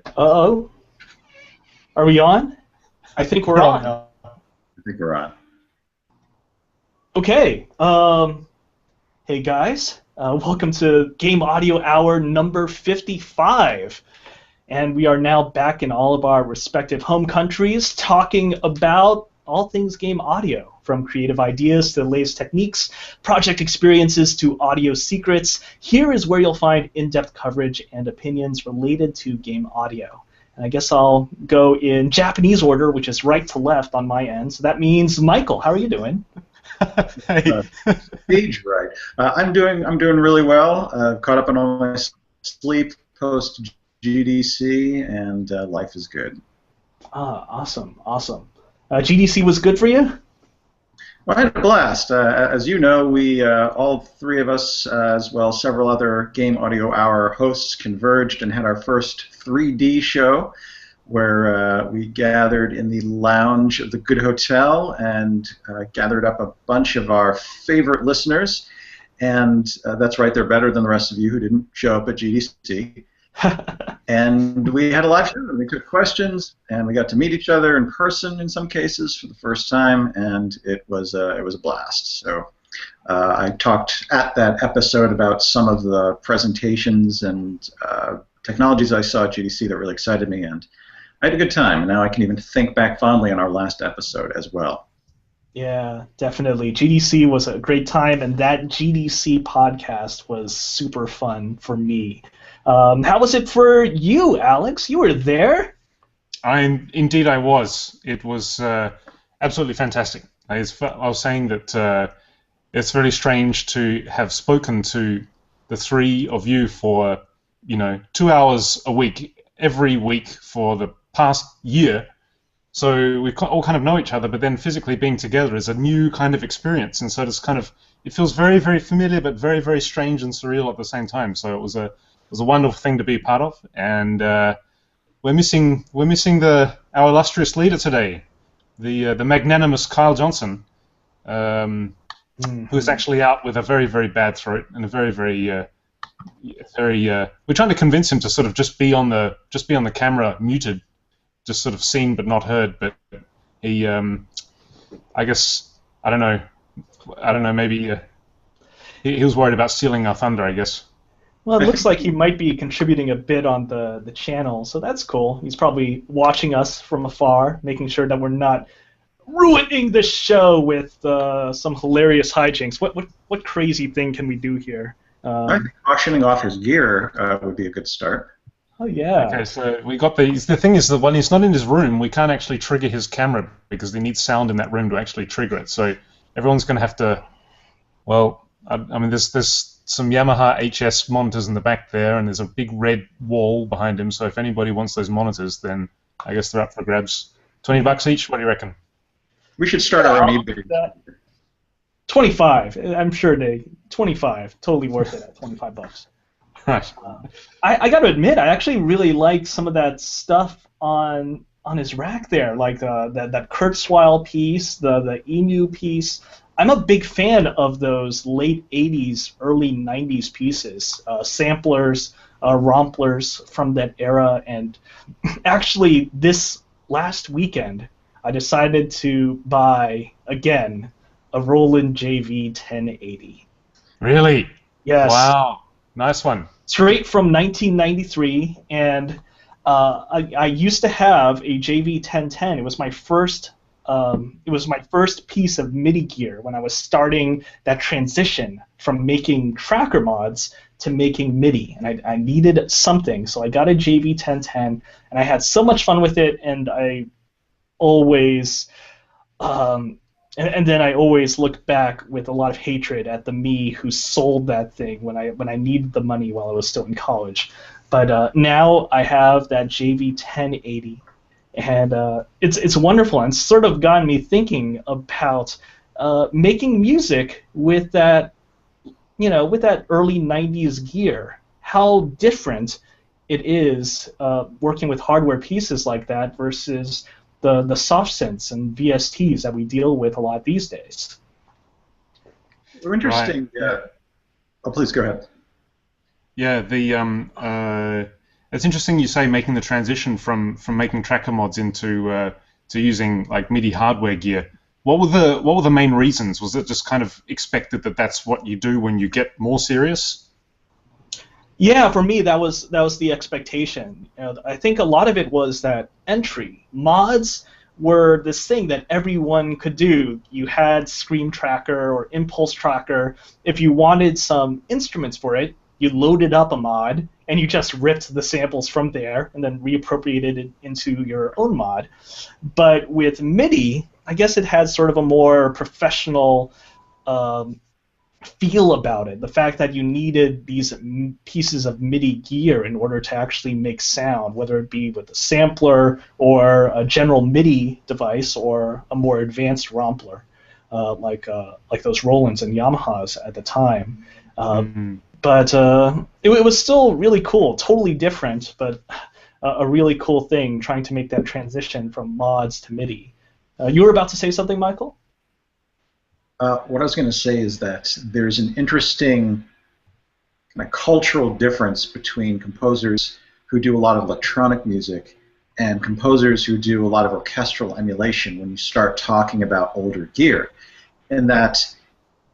Uh-oh. Are we on? I think we're on. I think we're on. Okay. Hey guys. Welcome to Game Audio Hour number 55. And we are now back in all of our respective home countries talking about all things game audio, from creative ideas to the latest techniques, project experiences to audio secrets. Here is where you'll find in-depth coverage and opinions related to game audio. And I guess I'll go in Japanese order, which is right to left on my end. So that means Michael, how are you doing? Hey. Stage right. I'm doing really well. Caught up on all my sleep post GDC, and life is good. Awesome. GDC was good for you? Well, I had a blast. As you know, we all three of us, as well as several other Game Audio Hour hosts, converged and had our first 3D show, where we gathered in the lounge of the Good Hotel and gathered up a bunch of our favorite listeners. And that's right, they're better than the rest of you who didn't show up at GDC. And we had a live show, and we took questions, and we got to meet each other in person in some cases for the first time, and it was a blast. So I talked at that episode about some of the presentations and technologies I saw at GDC that really excited me, and I had a good time. And now I can even think back fondly on our last episode as well. Yeah, definitely. GDC was a great time, and that GDC podcast was super fun for me. How was it for you, Alex? You were there. Indeed I was. It was absolutely fantastic. I was saying that it's very strange to have spoken to the three of you for 2 hours a week, every week for the past year. So we all kind of know each other, but then physically being together is a new kind of experience, and so it feels very, very familiar, but very, very strange and surreal at the same time. So it was a wonderful thing to be a part of, and we're missing our illustrious leader today, the magnanimous Kyle Johnson, who is actually out with a very, very bad throat and a very, very we're trying to convince him to sort of just be on the camera muted, just sort of seen but not heard. But he, I guess, I don't know, maybe he was worried about stealing our thunder, I guess. Well, it looks like he might be contributing a bit on the channel, so that's cool. He's probably watching us from afar, making sure that we're not ruining the show with some hilarious hijinks. What crazy thing can we do here? I think auctioning off his gear would be a good start. Oh, yeah. Okay, so we got the thing is that when he's not in his room, we can't actually trigger his camera because they need sound in that room to actually trigger it. So everyone's going to have to, well, I mean, there's some Yamaha HS monitors in the back there, and there's a big red wall behind him, so if anybody wants those monitors, then I guess they're up for grabs. $20 each? What do you reckon? We should start our own eBay. 25. I'm sure 25. Totally worth it at $25. Right. I got to admit, I actually really liked some of that stuff on his rack there, like that Kurzweil piece, the Emu piece. I'm a big fan of those late 80s, early 90s pieces, samplers, romplers from that era, and actually this last weekend I decided to buy, again, a Roland JV 1080. Really? Yes. Wow. Nice one. Straight from 1993, and I used to have a JV 1010. It was my first piece of MIDI gear when I was starting that transition from making tracker mods to making MIDI, and I needed something, so I got a JV 1010, and I had so much fun with it, and I always and then I always look back with a lot of hatred at the me who sold that thing when I needed the money while I was still in college. But now I have that JV 1080, and it's wonderful, and it's sort of gotten me thinking about making music with that, with that early 90s gear. How different it is working with hardware pieces like that versus the soft synths and VSTs that we deal with a lot these days. Well, interesting. Right. Oh, please go ahead. Yeah, It's interesting you say making the transition from making tracker mods into to using like MIDI hardware gear. What were the main reasons? Was it just kind of expected that that's what you do when you get more serious? Yeah, for me that was the expectation. I think a lot of it was that entry mods were this thing that everyone could do. You had Scream Tracker or Impulse Tracker. If you wanted some instruments for it, you loaded up a mod and you just ripped the samples from there and then reappropriated it into your own mod. But with MIDI, I guess it had sort of a more professional feel about it. The fact that you needed these pieces of MIDI gear in order to actually make sound, whether it be with a sampler or a general MIDI device or a more advanced Rompler, like those Rolands and Yamahas at the time. But it was still really cool, totally different, but a really cool thing trying to make that transition from mods to MIDI. You were about to say something, Michael? What I was going to say is that there's an interesting kind of cultural difference between composers who do a lot of electronic music and composers who do a lot of orchestral emulation when you start talking about older gear. In that,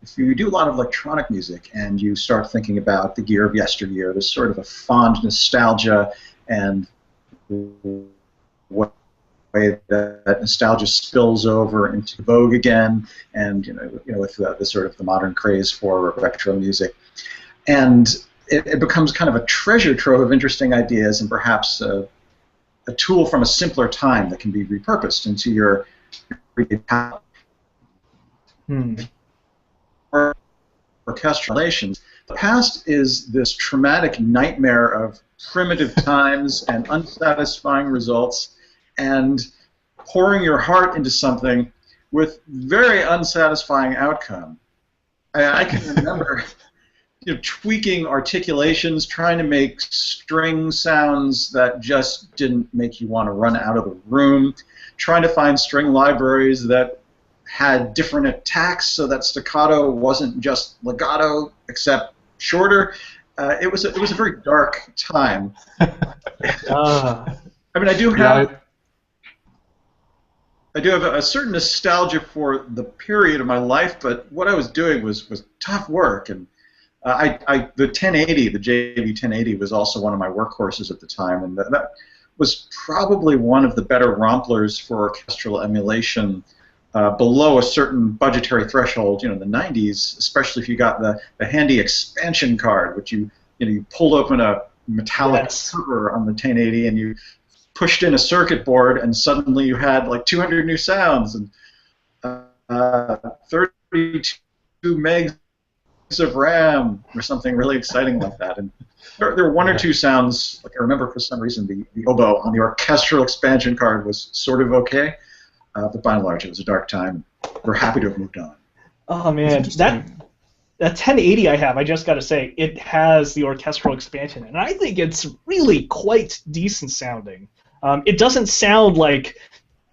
if you do a lot of electronic music and you start thinking about the gear of yesteryear, there's sort of a fond nostalgia and what way that nostalgia spills over into vogue again, and with the sort of the modern craze for retro music, and it becomes kind of a treasure trove of interesting ideas and perhaps a tool from a simpler time that can be repurposed into your orchestral relations. The past is this traumatic nightmare of primitive times and unsatisfying results, and pouring your heart into something with very unsatisfying outcome. I can remember tweaking articulations, trying to make string sounds that just didn't make you want to run out of the room, trying to find string libraries that had different attacks so that staccato wasn't just legato except shorter. It was a very dark time. I mean, I do have a certain nostalgia for the period of my life, but what I was doing was tough work, and the 1080, the JV 1080, was also one of my workhorses at the time, and that was probably one of the better romplers for orchestral emulation below a certain budgetary threshold. In the 90s, especially if you got the handy expansion card, which you pulled open a metallic cover on the 1080 and you pushed in a circuit board, and suddenly you had like 200 new sounds and 32 megs of RAM or something really exciting like that. And there were one or two sounds, like I remember for some reason the oboe on the orchestral expansion card was sort of okay, but by and large it was a dark time. We're happy to have moved on. Oh man, that 1080 I have, I just got to say, it has the orchestral expansion, and I think it's really quite decent sounding. It doesn't sound like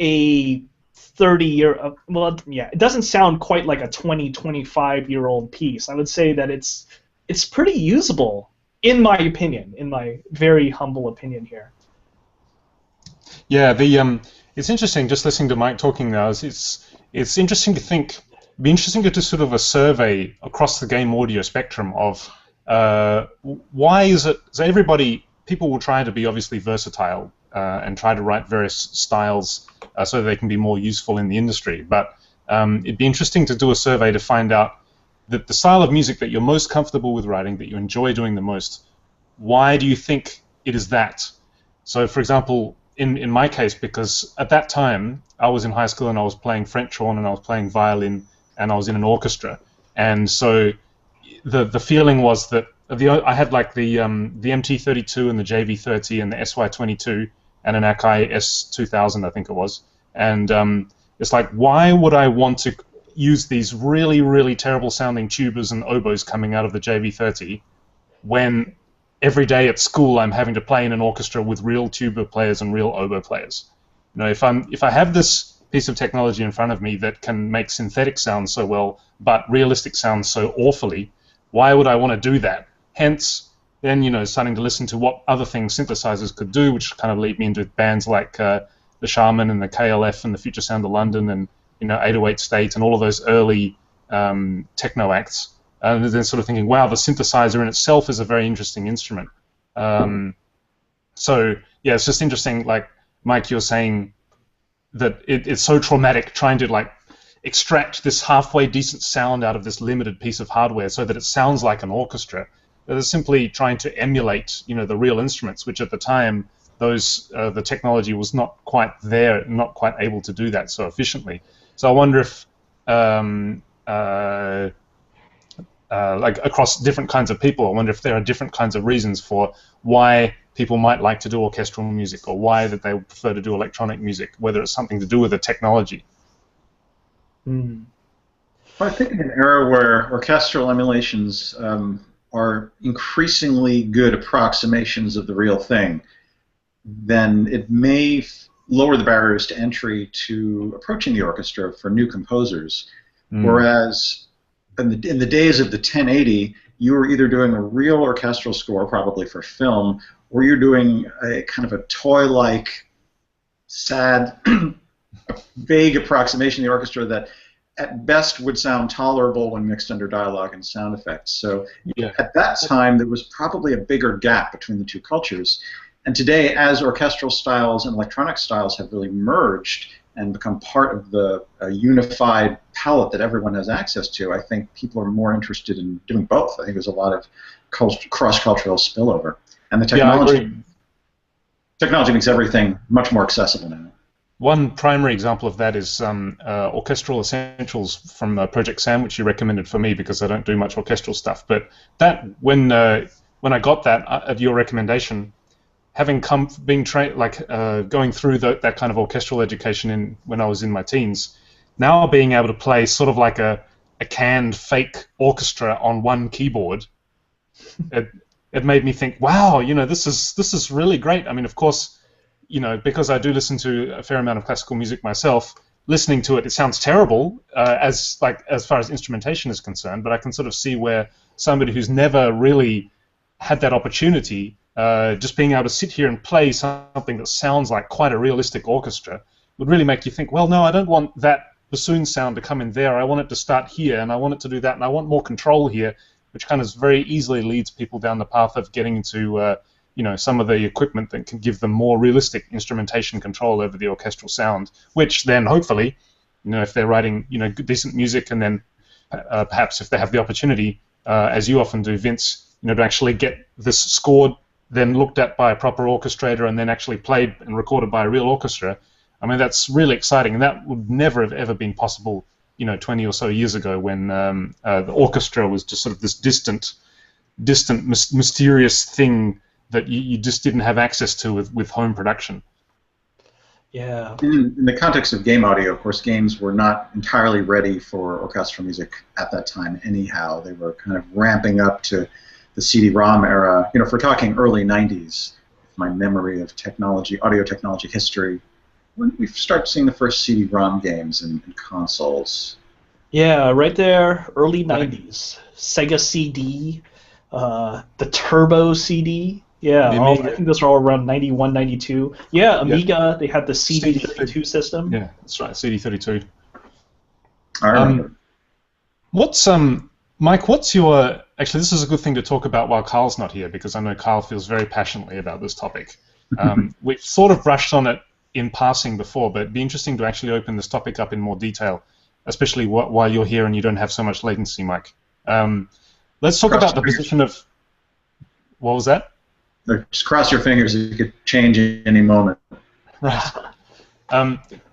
a 30-year, well, yeah, it doesn't sound quite like a 25-year-old piece. I would say that it's pretty usable, in my opinion, in my very humble opinion here. Yeah, it's interesting just listening to Mike talking now. It's interesting to think. It'd be interesting to do sort of a survey across the game audio spectrum of why is it. So people will try to be obviously versatile. And try to write various styles so they can be more useful in the industry. But it'd be interesting to do a survey to find out that the style of music that you're most comfortable with writing, that you enjoy doing the most, why do you think it is that? So, for example, in my case, because at that time I was in high school and I was playing French horn and I was playing violin and I was in an orchestra, and so the feeling was that I had like the MT32 and the JV30 and the SY22 and an Akai S2000, I think it was. And it's like, why would I want to use these really, really terrible sounding tubas and oboes coming out of the JV30 when every day at school I'm having to play in an orchestra with real tuba players and real oboe players? If I have this piece of technology in front of me that can make synthetic sounds so well, but realistic sounds so awfully, why would I want to do that? Hence, then starting to listen to what other things synthesizers could do, which kind of lead me into bands like the Shaman and the KLF and the Future Sound of London and 808 State and all of those early techno acts. And then sort of thinking, wow, the synthesizer in itself is a very interesting instrument. So yeah, it's just interesting. Like Mike, you're saying that it's so traumatic trying to extract this halfway decent sound out of this limited piece of hardware so that it sounds like an orchestra. They're simply trying to emulate, the real instruments, which at the time the technology was not quite there, not quite able to do that so efficiently. So I wonder if across different kinds of people, I wonder if there are different kinds of reasons for why people might like to do orchestral music or why that they would prefer to do electronic music, whether it's something to do with the technology. Mm. Well, I think in an era where orchestral emulations are increasingly good approximations of the real thing, then it may lower the barriers to entry to approaching the orchestra for new composers. Whereas in the days of the 1080, you were either doing a real orchestral score, probably for film, or you're doing a kind of a toy-like, sad, vague approximation of the orchestra that at best would sound tolerable when mixed under dialogue and sound effects. So at that time, there was probably a bigger gap between the two cultures. And today, as orchestral styles and electronic styles have really merged and become part of the unified palette that everyone has access to, I think people are more interested in doing both. I think there's a lot of cross-cultural spillover. And the technology makes everything much more accessible now. One primary example of that is Orchestral Essentials from Project Sam, which you recommended for me because I don't do much orchestral stuff. But that when I got that at your recommendation, having being trained, going through that kind of orchestral education when I was in my teens, now being able to play sort of like a canned fake orchestra on one keyboard, it made me think, wow, this is really great. I mean, of course, because I do listen to a fair amount of classical music myself, listening to it sounds terrible as far as instrumentation is concerned, but I can sort of see where somebody who's never really had that opportunity, just being able to sit here and play something that sounds like quite a realistic orchestra would really make you think, well, no, I don't want that bassoon sound to come in there. I want it to start here, and I want it to do that, and I want more control here, which kind of very easily leads people down the path of getting into some of the equipment that can give them more realistic instrumentation control over the orchestral sound, which then hopefully, if they're writing decent music, and then perhaps if they have the opportunity, as you often do, Vince, to actually get this scored, then looked at by a proper orchestrator, and then actually played and recorded by a real orchestra. I mean, that's really exciting, and that would never have ever been possible 20 or so years ago when the orchestra was just sort of this distant, mysterious thing that you just didn't have access to with home production. Yeah. In the context of game audio, of course, games were not entirely ready for orchestral music at that time anyhow. They were kind of ramping up to the CD-ROM era. If we're talking early 90s, my memory of audio technology history, when we start seeing the first CD-ROM games in consoles. Yeah, right there, early 90s. Sega CD, the Turbo CD. Yeah, I think those are all around 91, 92. Yeah, Amiga, they had the CD32 system. Yeah, that's right, CD32. I remember. Mike, what's your... Actually, this is a good thing to talk about while Carl's not here, because I know Carl feels very passionately about this topic. We've sort of brushed on it in passing before, but it'd be interesting to actually open this topic up in more detail, especially while you're here and you don't have so much latency, Mike. Let's talk about the position of... What was that? Just cross your fingers. It could change at any moment. Right.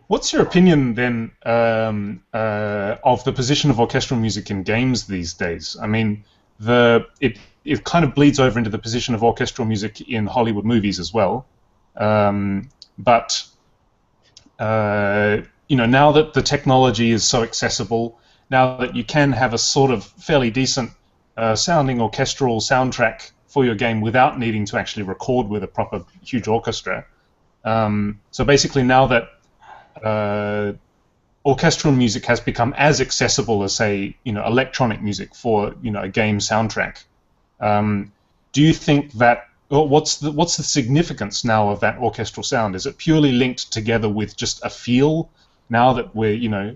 What's your opinion then of the position of orchestral music in games these days? I mean, it kind of bleeds over into the position of orchestral music in Hollywood movies as well. But now that the technology is so accessible, now that you can have a sort of fairly decent sounding orchestral soundtrack for your game without needing to actually record with a proper huge orchestra. So basically now that orchestral music has become as accessible as, say, electronic music for, a game soundtrack, do you think that, or what's the significance now of that orchestral sound? Is it purely linked together with just a feel? Now that we're,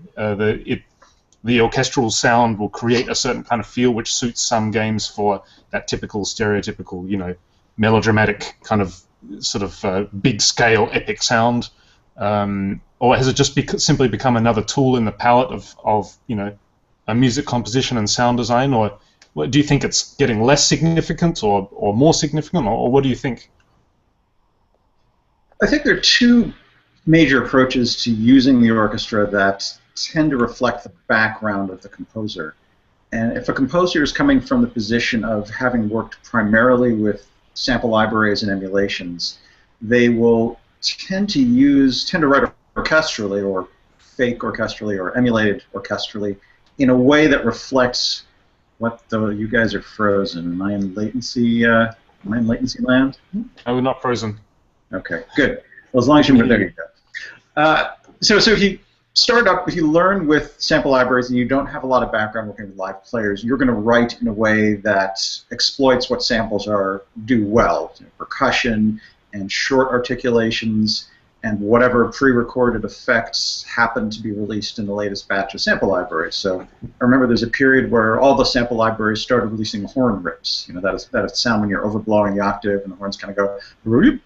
the orchestral sound will create a certain kind of feel which suits some games for that typical stereotypical, melodramatic kind of sort of big scale epic sound, or has it just simply become another tool in the palette of a music composition and sound design, or do you think it's getting less significant or more significant, or what do you think? I think there are two major approaches to using the orchestra that tend to reflect the background of the composer. And if a composer is coming from the position of having worked primarily with sample libraries and emulations, they will tend to write orchestrally or fake orchestrally or emulated orchestrally in a way that reflects you guys are frozen. Am I in latency land? Oh, we're not frozen. Okay, good. Well, as long as you're there, you go. So if you learn with sample libraries and you don't have a lot of background working with live players, you're going to write in a way that exploits what samples do well, percussion and short articulations and whatever pre-recorded effects happen to be released in the latest batch of sample libraries. So I remember there's a period where all the sample libraries started releasing horn rips. That sound when you're overblowing the octave and the horns kind of go "roop."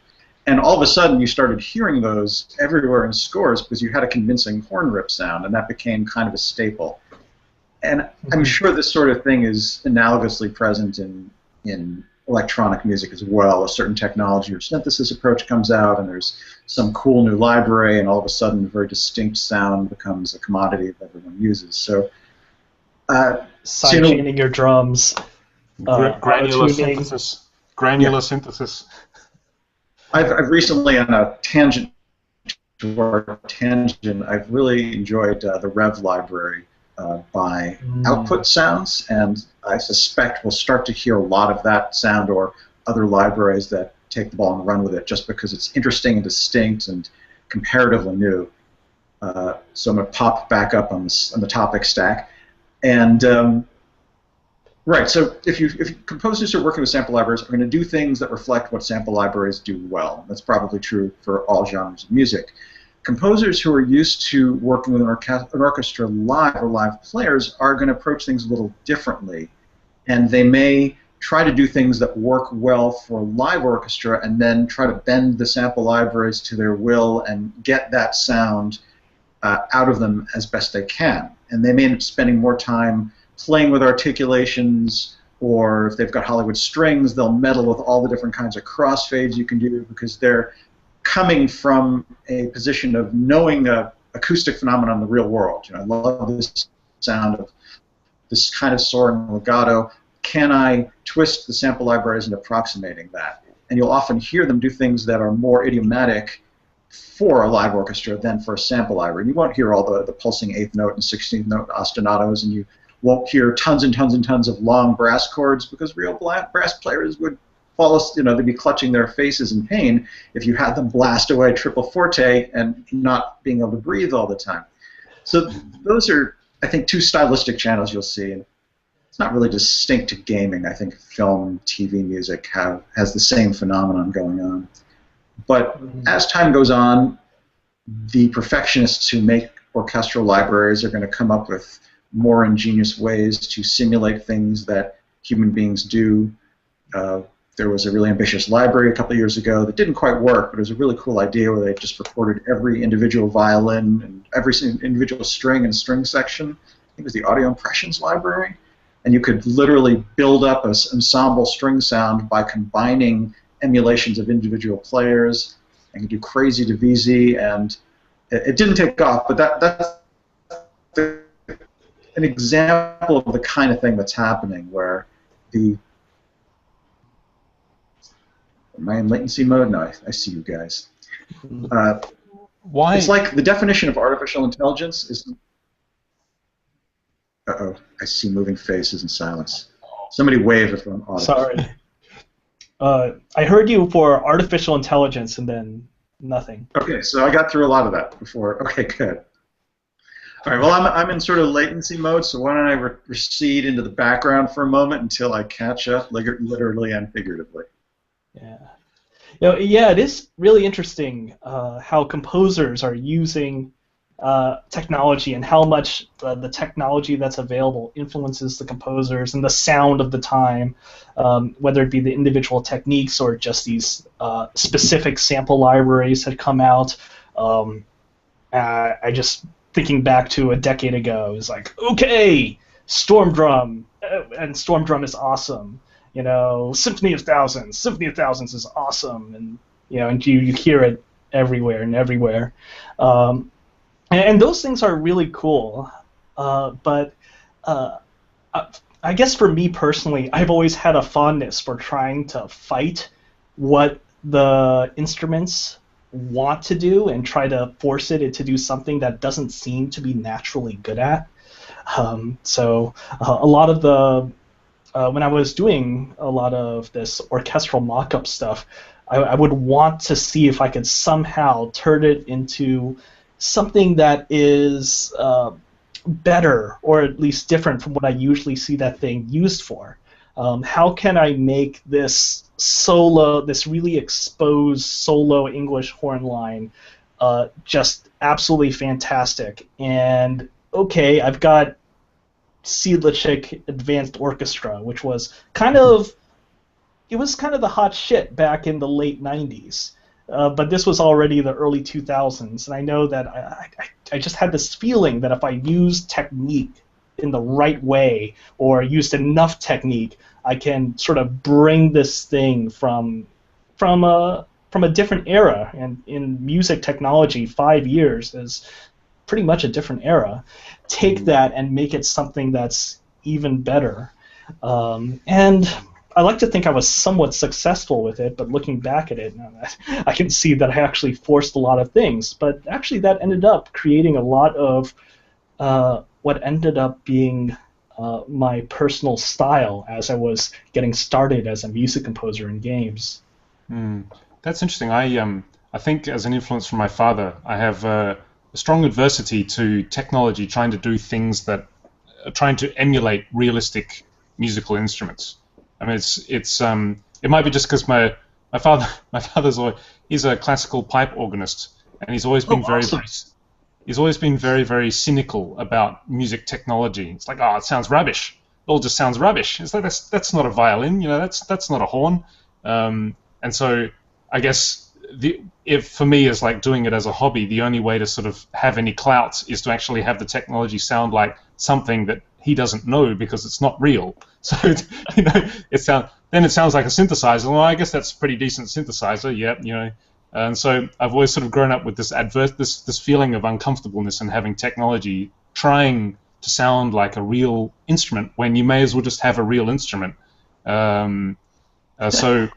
And all of a sudden, you started hearing those everywhere in scores because you had a convincing horn rip sound, and that became kind of a staple. And I'm sure this sort of thing is analogously present in electronic music as well. A certain technology or synthesis approach comes out, and there's some cool new library, and all of a sudden, a very distinct sound becomes a commodity that everyone uses. So, sidechaining your drums, granular synthesis. Granular synthesis. I've recently, on a tangent to our tangent, I've really enjoyed the Rev library by Output Sounds, and I suspect we'll start to hear a lot of that sound or other libraries that take the ball and run with it just because it's interesting and distinct and comparatively new. So I'm going to pop back up on the topic stack. And right, so if composers who are working with sample libraries are going to do things that reflect what sample libraries do well. That's probably true for all genres of music. Composers who are used to working with an orchestra live or live players are going to approach things a little differently, and they may try to do things that work well for live orchestra and then try to bend the sample libraries to their will and get that sound out of them as best they can. And they may end up spending more time playing with articulations, or if they've got Hollywood strings, they'll meddle with all the different kinds of crossfades you can do because they're coming from a position of knowing a acoustic phenomenon in the real world. I love this sound of this kind of soaring legato. Can I twist the sample libraries into approximating that? And you'll often hear them do things that are more idiomatic for a live orchestra than for a sample library. You won't hear all the pulsing 8th note and 16th note ostinatos, and you won't hear tons and tons and tons of long brass chords because real brass players would they'd be clutching their faces in pain if you had them blast away triple forte and not being able to breathe all the time. So those are, I think, two stylistic channels you'll see. And it's not really distinct to gaming. I think film, TV music has the same phenomenon going on. But as time goes on, the perfectionists who make orchestral libraries are going to come up with more ingenious ways to simulate things that human beings do. There was a really ambitious library a couple of years ago that didn't quite work, but it was a really cool idea where they just recorded every individual violin and every individual string and string section. I think it was the Audio Impressions library. And you could literally build up an ensemble string sound by combining emulations of individual players and do crazy divisi, and it didn't take off, but that's an example of the kind of thing that's happening where am I in latency mode? No, I see you guys. Why? It's like the definition of artificial intelligence is... Uh-oh, I see moving faces and silence. Somebody wave if I'm audible. Sorry. I heard you for artificial intelligence and then nothing. Okay, so I got through a lot of that before. Okay, good. All right. Well, I'm in sort of latency mode, so why don't I recede into the background for a moment until I catch up, literally and figuratively. Yeah. Yeah, it is really interesting how composers are using technology and how much the technology that's available influences the composers and the sound of the time, whether it be the individual techniques or just these specific sample libraries that come out. I just thinking back to a decade ago, is like, okay, Storm Drum, and Storm Drum is awesome. Symphony of Thousands. Symphony of Thousands is awesome, and and you hear it everywhere and everywhere, and those things are really cool. But I guess for me personally, I've always had a fondness for trying to fight what the instruments want to do and try to force it to do something that doesn't seem to be naturally good at. So a lot of the when I was doing a lot of this orchestral mock-up stuff, I would want to see if I could somehow turn it into something that is better, or at least different from what I usually see that thing used for. How can I make this really exposed solo English horn line just absolutely fantastic? And okay, I've got Seidlitschek Advanced Orchestra, which was kind of the hot shit back in the late 90s. But this was already the early 2000s, and I know that I just had this feeling that if I used technique in the right way, or used enough technique, I can sort of bring this thing from a different era. And in music technology, 5 years is pretty much a different era. Take that and make it something that's even better. And I like to think I was somewhat successful with it, but looking back at it, I can see that I actually forced a lot of things. But actually, that ended up creating a lot of what ended up being my personal style as I was getting started as a music composer in games. That's interesting. I think as an influence from my father, I have a strong adversity to technology trying to do things that are trying to emulate realistic musical instruments. I mean, it might be just because my he's a classical pipe organist, and he's always been very, very cynical about music technology. It's like, it sounds rubbish. It all just sounds rubbish. It's like that's not a violin, that's not a horn. And so I guess if for me as like doing it as a hobby, the only way to sort of have any clout is to actually have the technology sound like something that he doesn't know because it's not real. So it sounds like a synthesizer. Well, I guess that's a pretty decent synthesizer. Yeah, And so I've always sort of grown up with this feeling of uncomfortableness in having technology trying to sound like a real instrument when you may as well just have a real instrument. So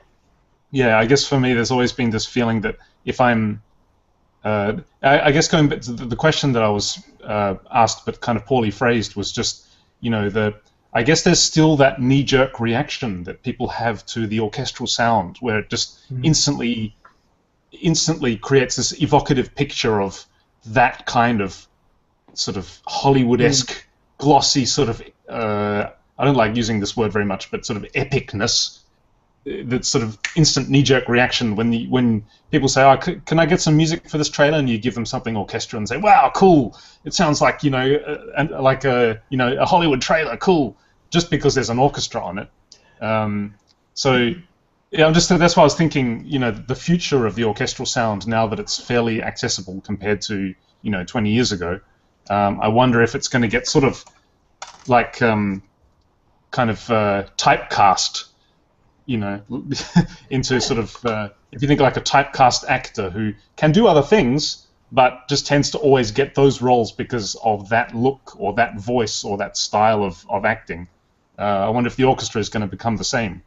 yeah, I guess for me there's always been this feeling that if I'm I guess going back to the question that I was asked but kind of poorly phrased was just, I guess there's still that knee-jerk reaction that people have to the orchestral sound where it just instantly creates this evocative picture of that kind of sort of Hollywood-esque, glossy sort of, I don't like using this word very much, but sort of epicness, that sort of instant knee-jerk reaction when people say, can I get some music for this trailer? And you give them something orchestral and say, wow, cool, it sounds like, like a Hollywood trailer, cool, just because there's an orchestra on it. So yeah, that's why I was thinking, the future of the orchestral sound now that it's fairly accessible compared to, 20 years ago. I wonder if it's going to get sort of like kind of typecast, into sort of, if you think like a typecast actor who can do other things, but just tends to always get those roles because of that look or that voice or that style of acting. I wonder if the orchestra is going to become the same.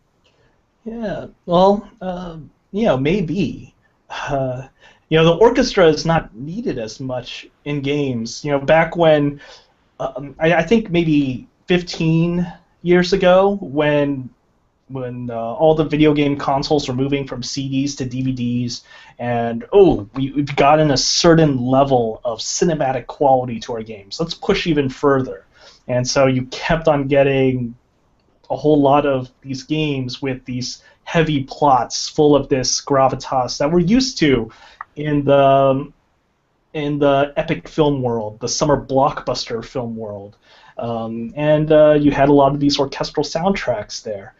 Yeah, well, maybe. The orchestra is not needed as much in games. Back when, I think maybe 15 years ago, when all the video game consoles were moving from CDs to DVDs, and we've gotten a certain level of cinematic quality to our games. Let's push even further. And so you kept on getting a whole lot of these games with these heavy plots full of this gravitas that we're used to in the epic film world, the summer blockbuster film world. And you had a lot of these orchestral soundtracks there.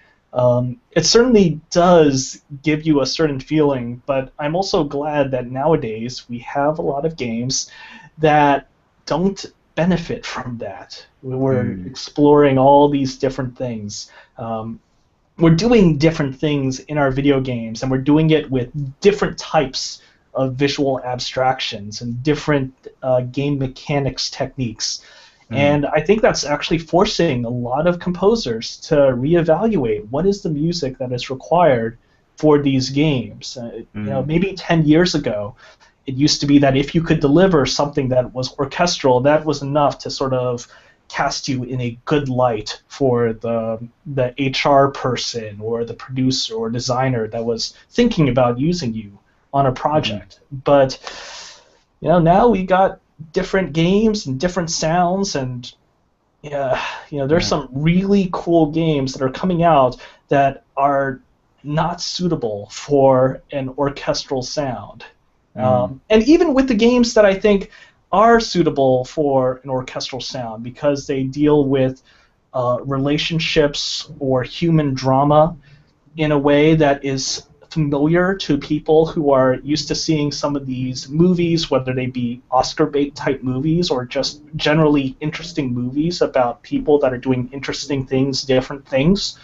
It certainly does give you a certain feeling, but I'm also glad that nowadays we have a lot of games that don't benefit from that. We're exploring all these different things. We're doing different things in our video games, and we're doing it with different types of visual abstractions and different game mechanics techniques. And I think that's actually forcing a lot of composers to reevaluate what is the music that is required for these games. Maybe 10 years ago, it used to be that if you could deliver something that was orchestral, that was enough to sort of cast you in a good light for the HR person or the producer or designer that was thinking about using you on a project. But now we got different games and different sounds, and there's some really cool games that are coming out that are not suitable for an orchestral sound. And even with the games that I think are suitable for an orchestral sound because they deal with relationships or human drama in a way that is familiar to people who are used to seeing some of these movies, whether they be Oscar bait type movies or just generally interesting movies about people that are doing interesting things, different things.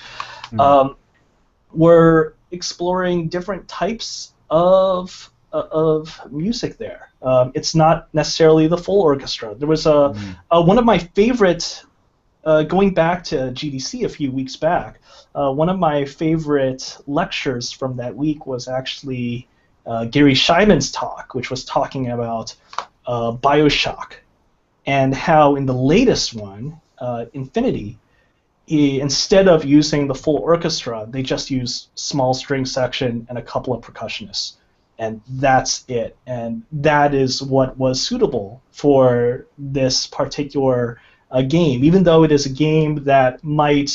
We're exploring different types of music there. It's not necessarily the full orchestra. There was one of my favorite, going back to GDC a few weeks back, one of my favorite lectures from that week was actually Gary Scheiman's talk, which was talking about Bioshock, and how in the latest one, Infinity, instead of using the full orchestra, they just use small string section and a couple of percussionists. And that's it. And that is what was suitable for this particular game, even though it is a game that might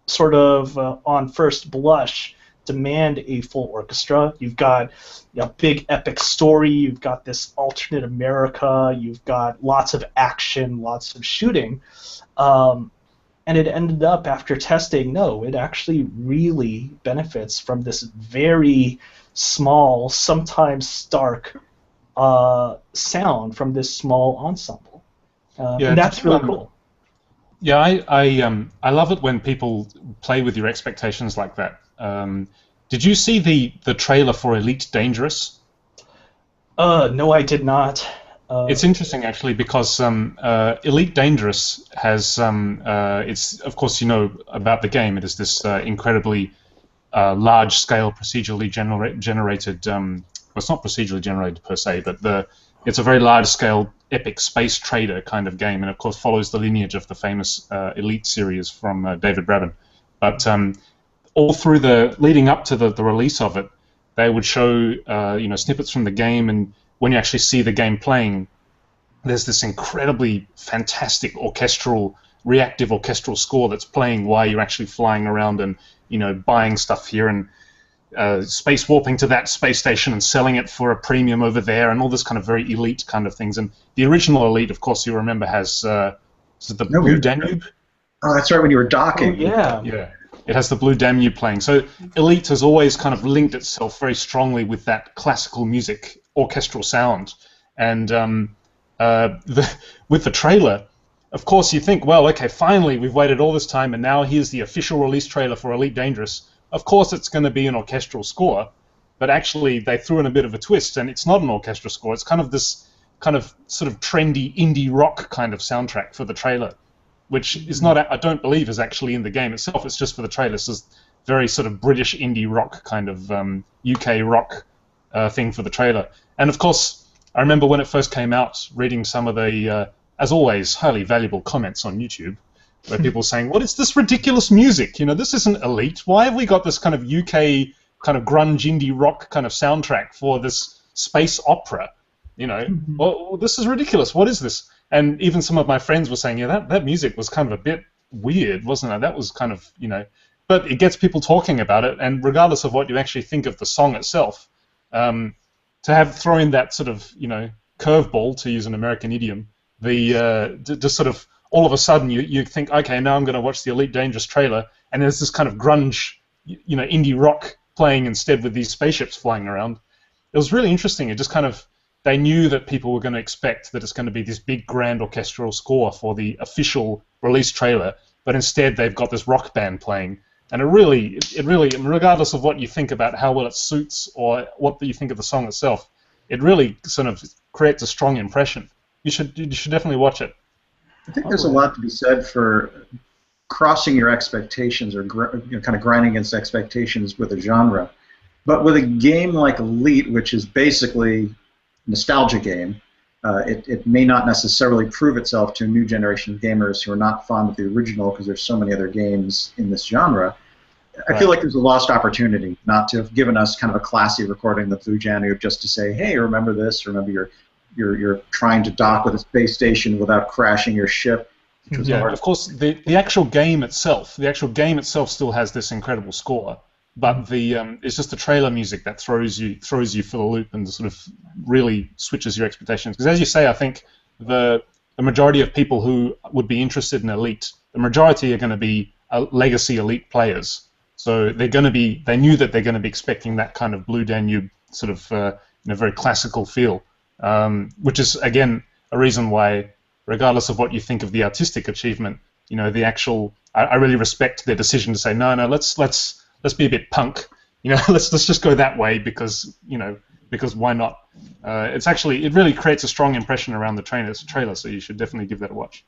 sort of, on first blush, demand a full orchestra. You've got a big epic story, you've got this alternate America, you've got lots of action, lots of shooting. And it ended up, after testing, no, it actually really benefits from this very small, sometimes stark sound from this small ensemble. And that's really cool. Yeah, I love it when people play with your expectations like that. Did you see the trailer for Elite Dangerous? No, I did not. It's interesting actually because Elite Dangerous has it's, of course, about the game. It is this incredibly large-scale procedurally generated. Well, it's not procedurally generated per se, but it's a very large-scale epic space trader kind of game, and of course follows the lineage of the famous Elite series from David Braben. But all through the leading up to the release of it, they would show snippets from the game, and when you actually see the game playing, there's this incredibly fantastic reactive orchestral score that's playing while you're actually flying around and buying stuff here and space warping to that space station and selling it for a premium over there, and all this kind of very elite kind of things. And the original Elite, of course, you remember, has is it the Blue Danube? Oh, that's right, when you were docking. Oh, yeah. Yeah. It has the Blue Danube playing. So Elite has always kind of linked itself very strongly with that classical music, orchestral sound. And with the trailer, of course, you think, well, okay, finally, we've waited all this time, and now here's the official release trailer for Elite Dangerous. Of course, it's going to be an orchestral score, but actually they threw in a bit of a twist, and it's not an orchestral score. It's kind of this kind of sort of trendy indie rock kind of soundtrack for the trailer, which is not, I don't believe, is actually in the game itself. It's just for the trailer. It's this very sort of British indie rock kind of UK rock thing for the trailer. And of course, I remember when it first came out, reading some of the, as always, highly valuable comments on YouTube. where people are saying, what is this ridiculous music? You know, this isn't Elite. Why have we got this kind of UK kind of grunge indie rock kind of soundtrack for this space opera? You know, well, this is ridiculous. What is this? And even some of my friends were saying, yeah, that music was kind of a bit weird, wasn't it? That was kind of, you know, but it gets people talking about it, and regardless of what you actually think of the song itself, to have thrown that sort of, you know, curveball, to use an American idiom, just sort of all of a sudden you think, okay, now I'm going to watch the Elite Dangerous trailer, and there's this kind of grunge, you know, indie rock playing instead with these spaceships flying around. It was really interesting. It just kind of, they knew that people were going to expect that it's going to be this big grand orchestral score for the official release trailer, but instead they've got this rock band playing. And it really, regardless of what you think about how well it suits or what you think of the song itself, it really sort of creates a strong impression. You should definitely watch it. I think there's a lot to be said for crossing your expectations or kind of grinding against expectations with a genre. But with a game like Elite, which is basically a nostalgia game, it may not necessarily prove itself to a new generation of gamers who are not fond of the original because there's so many other games in this genre. I feel like there's a lost opportunity not to have given us kind of a classy recording of the Blue Danube just to say, hey, remember this? Remember you're trying to dock with a space station without crashing your ship. Yeah, of course, the actual game itself still has this incredible score, but it's just the trailer music that throws you for the loop and sort of really switches your expectations. Because as you say, I think the majority of people who would be interested in Elite, the majority are going to be legacy Elite players. So they knew that they're going to be expecting that kind of Blue Danube sort of very classical feel, which is again a reason why, regardless of what you think of the artistic achievement, you know, the actual, I really respect their decision to say no, let's be a bit punk, you know, let's just go that way because why not? It really creates a strong impression around the trailer, so you should definitely give that a watch.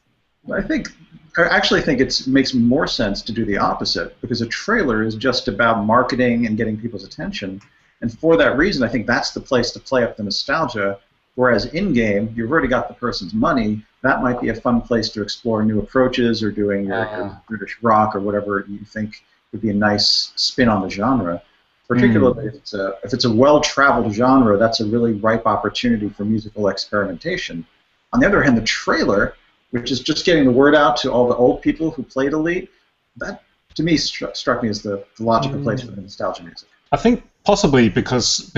I actually think it makes more sense to do the opposite, because a trailer is just about marketing and getting people's attention, and for that reason, I think that's the place to play up the nostalgia. Whereas in-game, you've already got the person's money. That might be a fun place to explore new approaches or doing your British rock or whatever you think would be a nice spin on the genre. Particularly if it's a well-traveled genre, that's a really ripe opportunity for musical experimentation. On the other hand, the trailer, which is just getting the word out to all the old people who played Elite, that to me struck me as the logical place for the nostalgia music. I think possibly because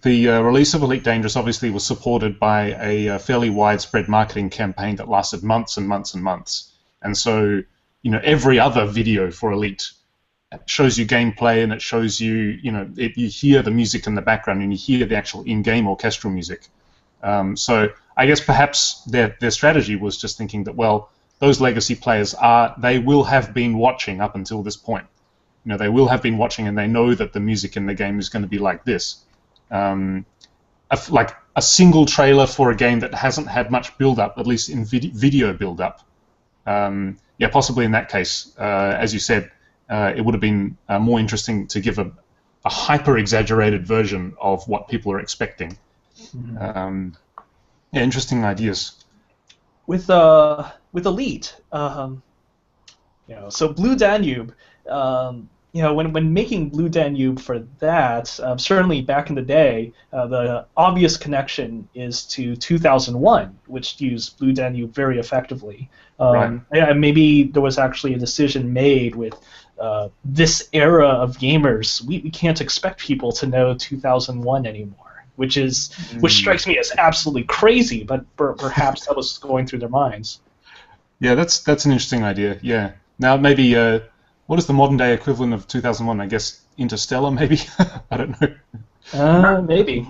the release of Elite Dangerous obviously was supported by a fairly widespread marketing campaign that lasted months and months and months, and so every other video for Elite shows you gameplay and it shows you you hear the music in the background and you hear the actual in-game orchestral music. So I guess perhaps their strategy was just thinking that, well, those legacy players they will have been watching up until this point. They will have been watching and they know that the music in the game is going to be like this. Like a single trailer for a game that hasn't had much build-up, at least in video build-up. Yeah, possibly in that case, as you said, it would have been more interesting to give a hyper-exaggerated version of what people are expecting. Yeah, interesting ideas. With Elite, so Blue Danube, when making Blue Danube for that, certainly back in the day, the obvious connection is to 2001, which used Blue Danube very effectively. Right. Yeah, maybe there was actually a decision made with this era of gamers. We can't expect people to know 2001 anymore, which strikes me as absolutely crazy, but perhaps that was going through their minds. Yeah, that's an interesting idea. Yeah. Now maybe what is the modern day equivalent of 2001? I guess Interstellar, maybe. I don't know. Maybe.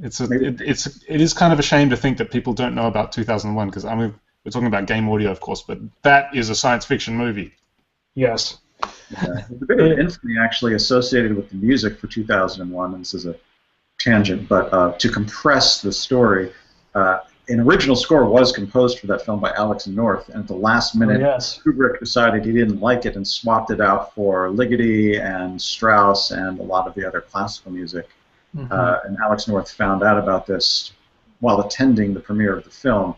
It is kind of a shame to think that people don't know about 2001 because we're talking about game audio, of course, but that is a science fiction movie. Yes. Yeah. There's a bit of infamy actually associated with the music for 2001, and this is a tangent, but to compress the story, an original score was composed for that film by Alex North, and at the last minute, Kubrick decided he didn't like it and swapped it out for Ligeti and Strauss and a lot of the other classical music. And Alex North found out about this while attending the premiere of the film,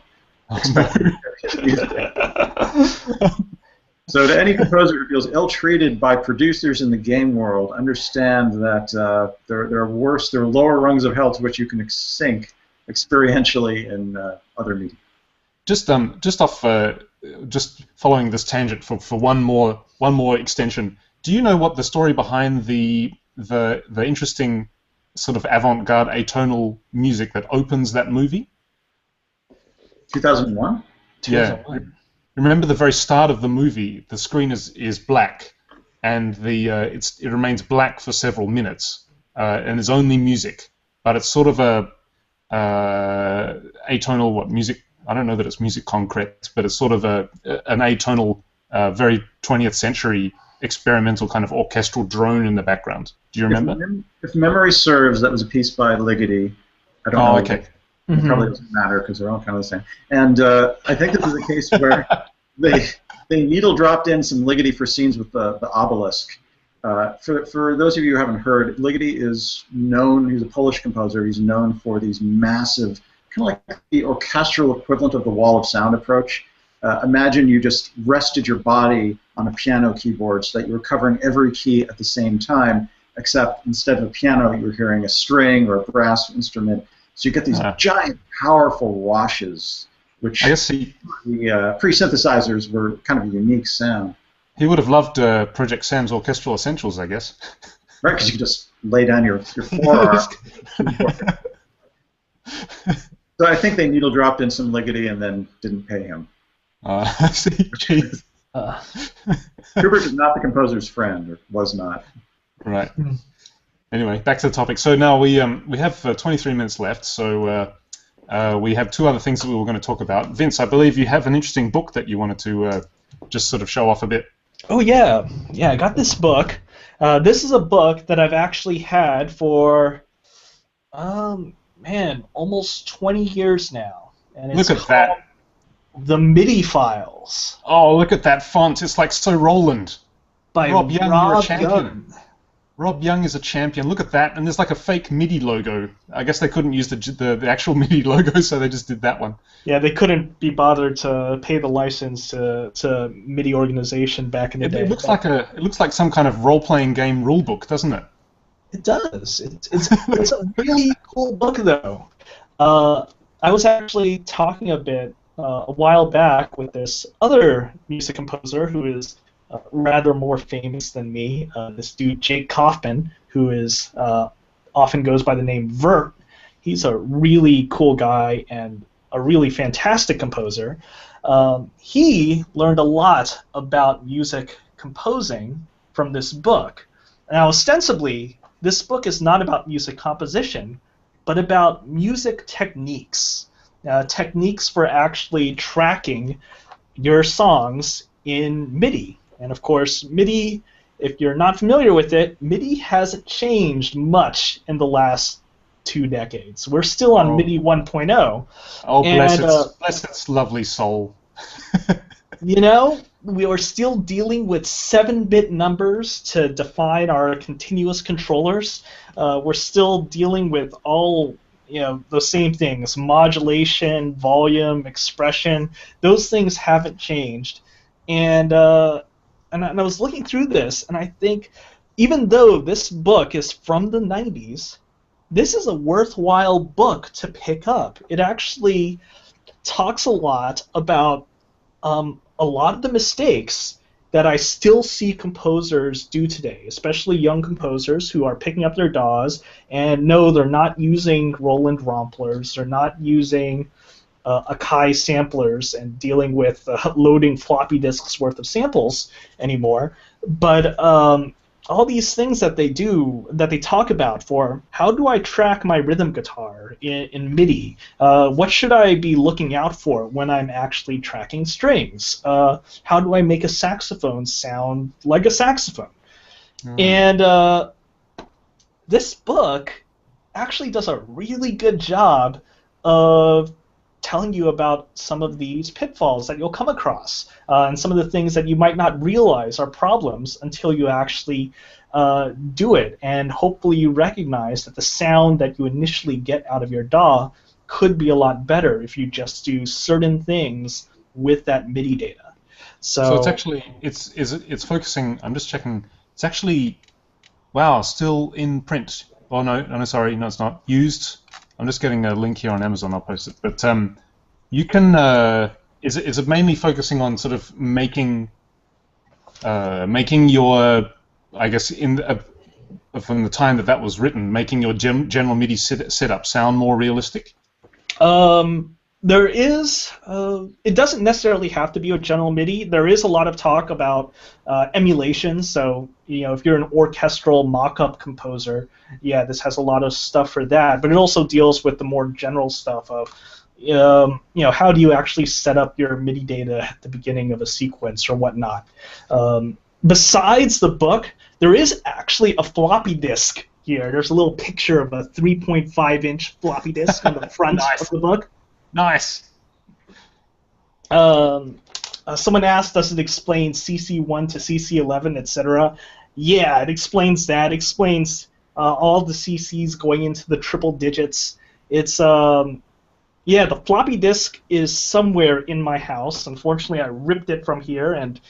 So to any composer who feels ill-treated by producers in the game world, understand that there are lower rungs of hell to which you can sink experientially in other media. Just following this tangent for one more extension. Do you know what the story behind the interesting sort of avant-garde atonal music that opens that movie? 2001? Yeah. Remember the very start of the movie, the screen is black, and it remains black for several minutes, and it's only music, but it's sort of a atonal music. I don't know that it's music concrete, but it's sort of an atonal, very 20th century experimental kind of orchestral drone in the background. Do you remember? If memory serves, that was a piece by Ligeti. I don't know. Oh, okay. It probably doesn't matter because they're all kind of the same. And I think this is a case where they needle dropped in some Ligeti for scenes with the obelisk. For those of you who haven't heard, Ligeti is known, he's a Polish composer, he's known for these massive, kind of like the orchestral equivalent of the wall of sound approach. Imagine you just rested your body on a piano keyboard so that you were covering every key at the same time, except instead of a piano, you were hearing a string or a brass instrument. So you get these giant, powerful washes, which I guess the pre-synthesizers were kind of a unique sound. He would have loved Project Sam's Orchestral Essentials, I guess. Right, because you could just lay down your forearm. So I think they needle dropped in some Ligeti and then didn't pay him. I see. Jeez. Hubert is not the composer's friend, or was not. Right. Anyway, back to the topic. So now we have 23 minutes left, so we have two other things that we were going to talk about. Vince, I believe you have an interesting book that you wanted to just sort of show off a bit. Oh, yeah. Yeah, I got this book. This is a book that I've actually had for, almost 20 years now. And it's look at that. The MIDI Files. Oh, look at that font. It's like so Roland. By Rob Young, you're a champion. Young. Rob Young is a champion. Look at that. And there's like a fake MIDI logo. I guess they couldn't use the actual MIDI logo, so they just did that one. Yeah, they couldn't be bothered to pay the license to MIDI organization back in the day. It looks like some kind of role-playing game rulebook, doesn't it? It does. It's a really cool book, though. I was actually talking a bit a while back with this other music composer who is rather more famous than me, this dude Jake Kaufman, who is often goes by the name Vert. He's a really cool guy and a really fantastic composer. He learned a lot about music composing from this book. Now, ostensibly, this book is not about music composition, but about music techniques. Techniques for actually tracking your songs in MIDI. And of course, MIDI, if you're not familiar with it, MIDI hasn't changed much in the last 2 decades. We're still on MIDI 1.0. Oh, bless its lovely soul. You know, we are still dealing with 7-bit numbers to define our continuous controllers. We're still dealing with all, the same things: modulation, volume, expression. Those things haven't changed. And I was looking through this, and I think even though this book is from the 90s, this is a worthwhile book to pick up. It actually talks a lot about a lot of the mistakes that I still see composers do today, especially young composers who are picking up their DAWs and no, they're not using Roland Romplers, they're not using Akai samplers and dealing with loading floppy disks worth of samples anymore. But all these things that they do, that they talk about for how do I track my rhythm guitar in MIDI? What should I be looking out for when I'm actually tracking strings? How do I make a saxophone sound like a saxophone? And this book actually does a really good job of telling you about some of these pitfalls that you'll come across and some of the things that you might not realize are problems until you actually do it, and hopefully you recognize that the sound that you initially get out of your DAW could be a lot better if you just do certain things with that MIDI data. So it's actually it's focusing. I'm just checking. It's actually still in print. Oh no, sorry, no, it's not used. I'm just getting a link here on Amazon. I'll post it. But you can. Is it mainly focusing on sort of making your, I guess, from the time that was written, making your general MIDI setup sound more realistic? There is, it doesn't necessarily have to be a general MIDI. There is a lot of talk about emulation. So, if you're an orchestral mock-up composer, yeah, this has a lot of stuff for that. But it also deals with the more general stuff of, how do you actually set up your MIDI data at the beginning of a sequence or whatnot. Besides the book, there is actually a floppy disk here. There's a little picture of a 3.5-inch floppy disk on the front of the book. Nice. Someone asked, does it explain CC1 to CC11, etc.? Yeah, it explains that. It explains all the CCs going into the triple digits. It's, the floppy disk is somewhere in my house. Unfortunately, I ripped it from here, and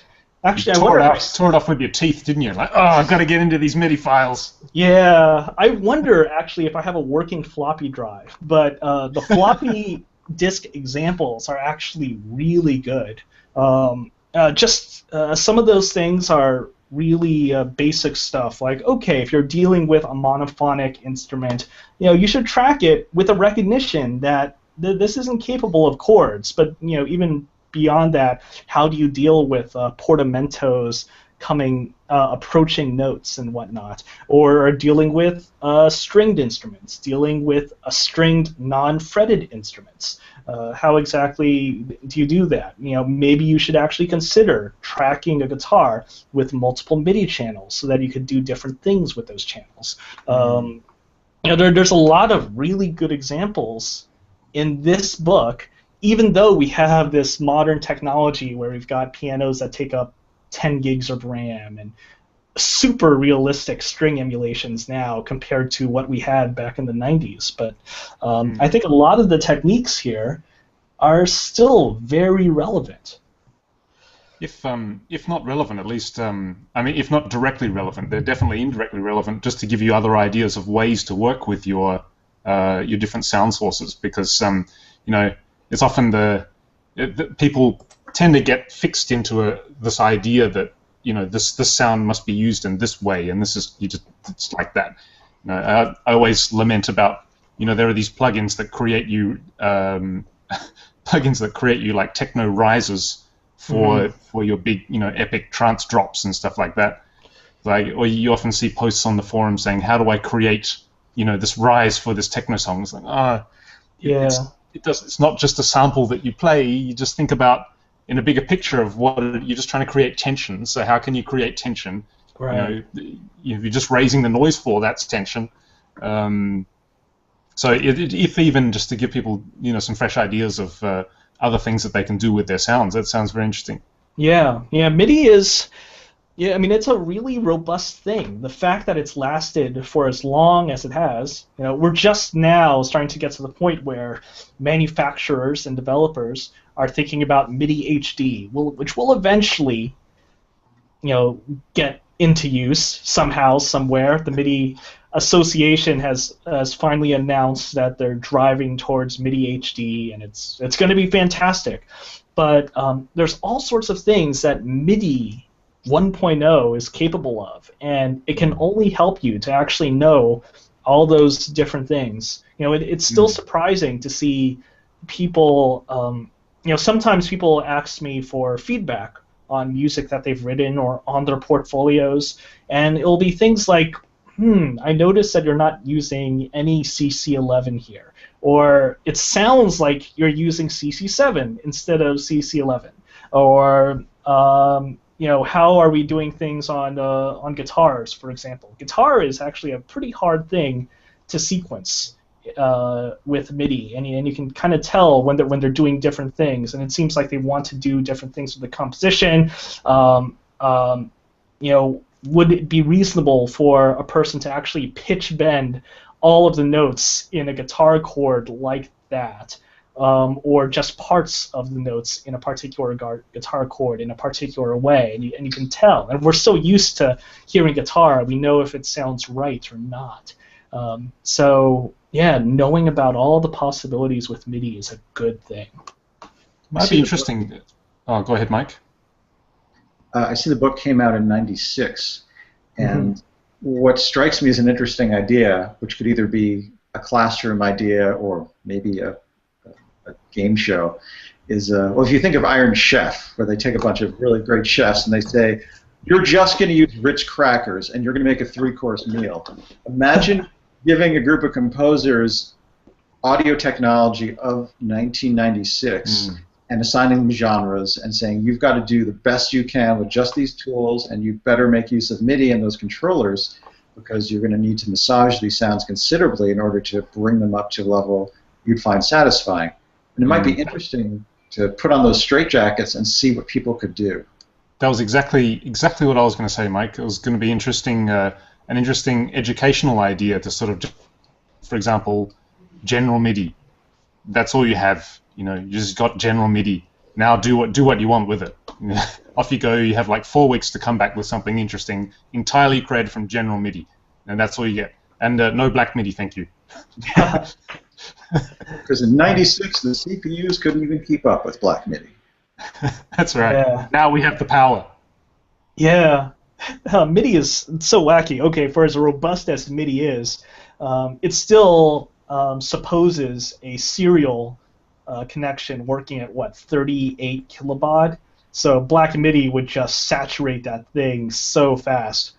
actually, tore it off with your teeth, didn't you? Like, I've got to get into these MIDI files. Yeah, I wonder, actually, if I have a working floppy drive. But the floppy disk examples are actually really good. Some of those things are really basic stuff, like, okay, if you're dealing with a monophonic instrument, you should track it with a recognition that this isn't capable of chords, but even beyond that, how do you deal with portamentos approaching notes and whatnot, or dealing with stringed instruments, dealing with stringed non-fretted instruments? How exactly do you do that? Maybe you should actually consider tracking a guitar with multiple MIDI channels so that you could do different things with those channels. There's a lot of really good examples in this book, even though we have this modern technology where we've got pianos that take up 10 gigs of RAM and super realistic string emulations now compared to what we had back in the 90s. But I think a lot of the techniques here are still very relevant. If not relevant, at least, if not directly relevant, they're definitely indirectly relevant, just to give you other ideas of ways to work with your different sound sources, because it's often the people tend to get fixed into this idea that this sound must be used in this way, and it's like that. I always lament about there are these plugins that create you like techno risers for your big epic trance drops and stuff like that. Or you often see posts on the forum saying, how do I create this rise for this techno song? It's like, it's not just a sample that you play. You just think about in a bigger picture of what you're just trying to create tension. So how can you create tension? Right. You're just raising the noise floor. That's tension. So if even just to give people some fresh ideas of other things that they can do with their sounds, that sounds very interesting. Yeah. MIDI is. Yeah, it's a really robust thing. The fact that it's lasted for as long as it has, we're just now starting to get to the point where manufacturers and developers are thinking about MIDI HD, which will eventually, get into use somehow, somewhere. The MIDI Association has finally announced that they're driving towards MIDI HD, and it's going to be fantastic. But there's all sorts of things that MIDI 1.0 is capable of, and it can only help you to actually know all those different things. It's still surprising to see people. Sometimes people ask me for feedback on music that they've written or on their portfolios, and it'll be things like, I noticed that you're not using any CC11 here, or it sounds like you're using CC7 instead of CC11, or how are we doing things on guitars, for example? Guitar is actually a pretty hard thing to sequence with MIDI, and you can kind of tell when they're doing different things, and it seems like they want to do different things with the composition. Would it be reasonable for a person to actually pitch bend all of the notes in a guitar chord like that, or just parts of the notes in a particular guitar chord in a particular way, and you can tell. And we're so used to hearing guitar, we know if it sounds right or not. So yeah, knowing about all the possibilities with MIDI is a good thing. Might be interesting. Oh, go ahead, Mike. I see the book came out in '96, and what strikes me as an interesting idea, which could either be a classroom idea or maybe a game show, is well, if you think of Iron Chef, where they take a bunch of really great chefs and they say, you're just going to use Ritz crackers and you're going to make a 3-course meal. Imagine giving a group of composers audio technology of 1996 and assigning them genres and saying, you've got to do the best you can with just these tools, and you better make use of MIDI and those controllers, because you're going to need to massage these sounds considerably in order to bring them up to a level you'd find satisfying. And it might be interesting to put on those straitjackets and see what people could do. That was exactly what I was going to say, Mike. It was going to be interesting, an interesting educational idea to sort of, for example, general MIDI. That's all you have. You know, you just got general MIDI. Now do what you want with it. Off you go. You have like 4 weeks to come back with something interesting, entirely created from general MIDI, and that's all you get. And no black MIDI, thank you. Because in '96, the CPUs couldn't even keep up with black MIDI. That's right. Yeah. Now we have the power. Yeah. MIDI is so wacky. Okay, for as robust as MIDI is, it still supposes a serial connection working at, what, 38 kilobaud? So black MIDI would just saturate that thing so fast.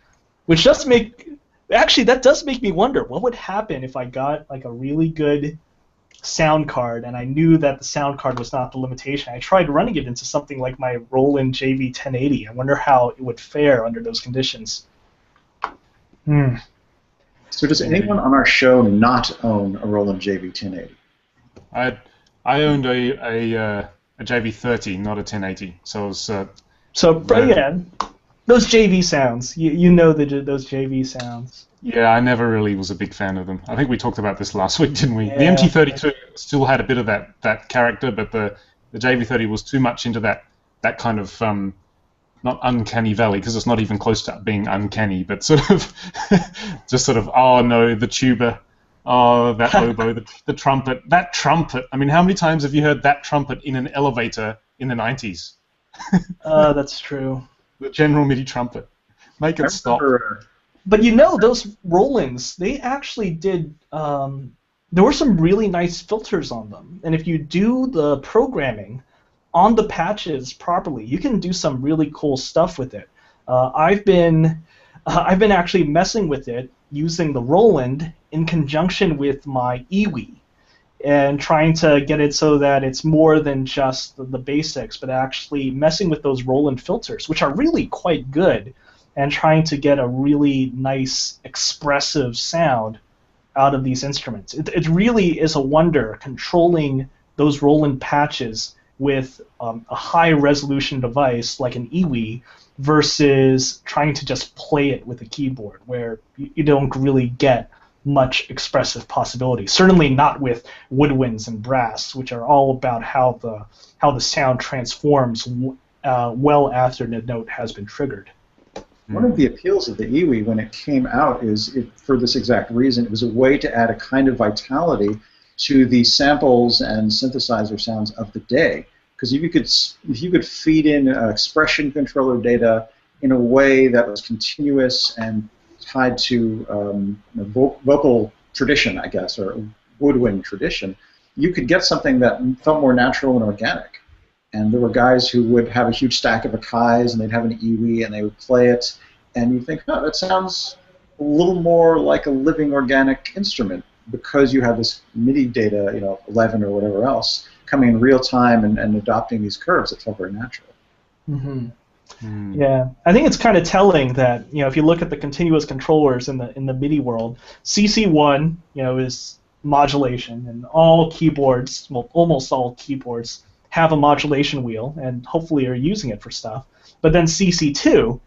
Which does make... Actually, that does make me wonder, what would happen if I got like a really good sound card and I knew that the sound card was not the limitation. I tried running it into something like my Roland JV1080. I wonder how it would fare under those conditions. So does anyone on our show not own a Roland JV1080? I owned a JV30, not a 1080. So it was... yeah, those JV sounds. You know those JV sounds. Yeah, I never really was a big fan of them. I think we talked about this last week, didn't we? Yeah. The MT32 still had a bit of that character, but the JV30 was too much into that kind of not uncanny valley, because it's not even close to being uncanny, but sort of just sort of, oh no, the tuba, oh that oboe, the trumpet, that trumpet. I mean, how many times have you heard that trumpet in an elevator in the 90s? That's true. The general MIDI trumpet. Make it stop. But you know, those Rolands, they actually did, there were some really nice filters on them. And if you do the programming on the patches properly, you can do some really cool stuff with it. I've been actually messing with it using the Roland in conjunction with my Iwi, and trying to get it so that it's more than just the basics, but actually messing with those Roland filters, which are really quite good, and trying to get a really nice, expressive sound out of these instruments. It really is a wonder controlling those Roland patches with a high-resolution device like an Iwi versus trying to just play it with a keyboard, where you don't really get much expressive possibility. Certainly not with woodwinds and brass, which are all about how the sound transforms well after the note has been triggered. One of the appeals of the Iwi when it came out is, for this exact reason, it was a way to add a kind of vitality to the samples and synthesizer sounds of the day. Because if you could feed in expression controller data in a way that was continuous and tied to vocal tradition, I guess, or woodwind tradition, you could get something that felt more natural and organic. And there were guys who would have a huge stack of Akais, and they'd have an Iwi, and they would play it, and you think, oh, that sounds a little more like a living organic instrument, because you have this MIDI data, 11 or whatever else, coming in real time and adopting these curves that felt very natural. Yeah, I think it's kind of telling that if you look at the continuous controllers in the MIDI world, CC1 is modulation, and all keyboards, well, almost all keyboards have a modulation wheel, and hopefully are using it for stuff. But then CC2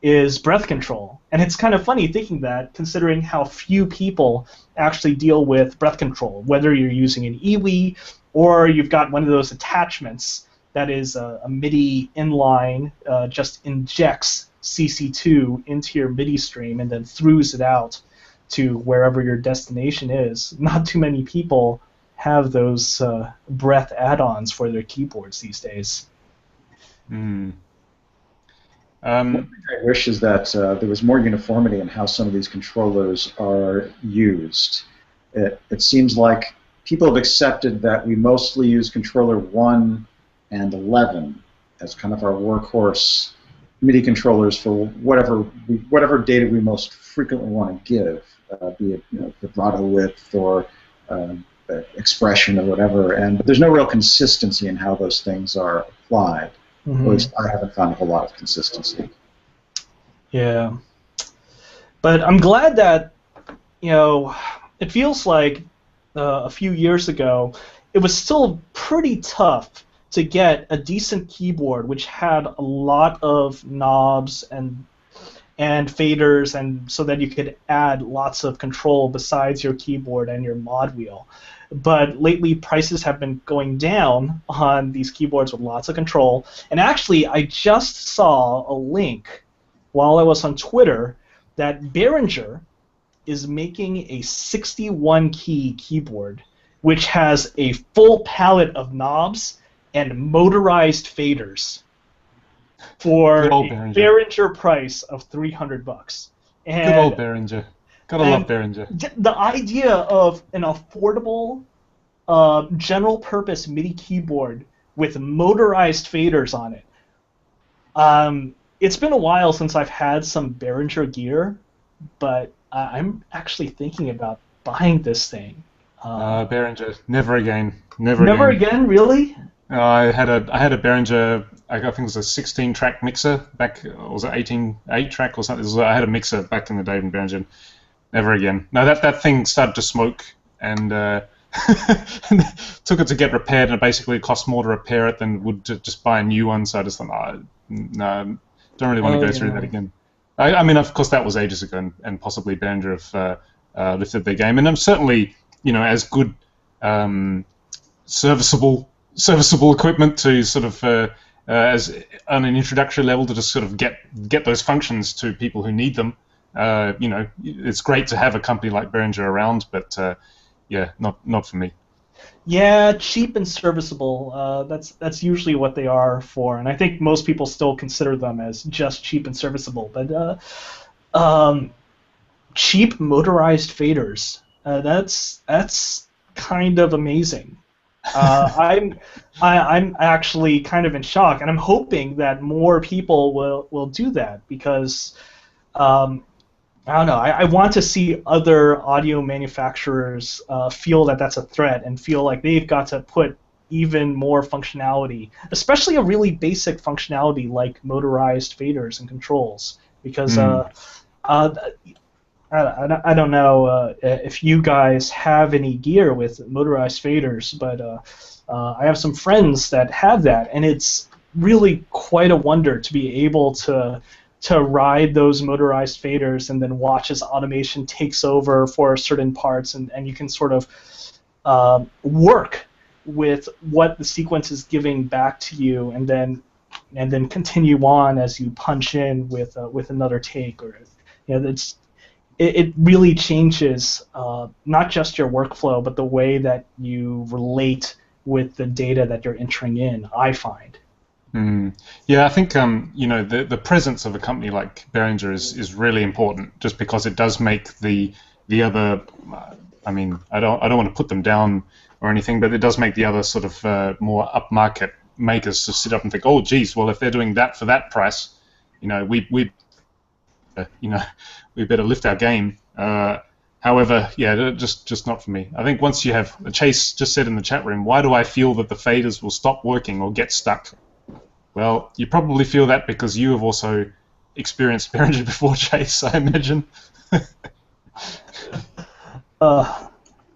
is breath control. And it's kind of funny thinking that, considering how few people actually deal with breath control, whether you're using an EWI or you've got one of those attachments that is a MIDI inline, just injects CC2 into your MIDI stream and then throws it out to wherever your destination is. Not too many people have those breath add-ons for their keyboards these days. One thing I wish is that there was more uniformity in how some of these controllers are used. It seems like people have accepted that we mostly use controller 1 and 11 as kind of our workhorse MIDI controllers for whatever data we most frequently want to give, be it vibrato width or expression or whatever. And there's no real consistency in how those things are applied. Mm-hmm. At least I haven't found a whole lot of consistency. Yeah, but I'm glad that it feels like a few years ago it was still pretty tough to get a decent keyboard which had a lot of knobs and faders, and so that you could add lots of control besides your keyboard and your mod wheel. But lately prices have been going down on these keyboards with lots of control. And actually, I just saw a link while I was on Twitter that Behringer is making a 61-key keyboard which has a full palette of knobs and motorized faders for a Behringer price of $300. And good old Behringer. Gotta love Behringer. The idea of an affordable, general-purpose MIDI keyboard with motorized faders on it. It's been a while since I've had some Behringer gear, but I'm actually thinking about buying this thing. Behringer, never again. Never again, really? I had a Behringer. I think it was a 16-track mixer back. Or was it 8-track or something? I had a mixer back in the day in Behringer. Never again. No, that thing started to smoke, and took it to get repaired, and it basically cost more to repair it than would to just buy a new one. So I just thought, no, don't really want to go through that again. I mean, of course, that was ages ago, and possibly Behringer have lifted their game, and I'm certainly, as good serviceable equipment to sort of as on an introductory level to just sort of get those functions to people who need them. It's great to have a company like Behringer around, but yeah, not for me. Yeah, cheap and serviceable. That's usually what they are for, and I think most people still consider them as just cheap and serviceable. But cheap motorized faders, that's kind of amazing. I'm actually kind of in shock, and I'm hoping that more people will do that, because I don't know. I want to see other audio manufacturers feel that that's a threat and feel like they've got to put even more functionality, especially a really basic functionality like motorized faders and controls. Because I don't know if you guys have any gear with motorized faders, but I have some friends that have that, and it's really quite a wonder to be able to ride those motorized faders and then watch as automation takes over for certain parts, and you can sort of work with what the sequence is giving back to you, and then continue on as you punch in with another take. Or it really changes not just your workflow, but the way that you relate with the data that you're entering in, I find. Yeah, I think the presence of a company like Behringer is really important, just because it does make the other. I mean, I don't want to put them down or anything, but it does make the other sort of more upmarket makers to sit up and think, oh, geez, well, if they're doing that for that price, we better lift our game. However, yeah, just not for me. I think once you have, Chase just said in the chat room, why do I feel that the faders will stop working or get stuck? Well, you probably feel that because you have also experienced Behringer before, Chase, I imagine.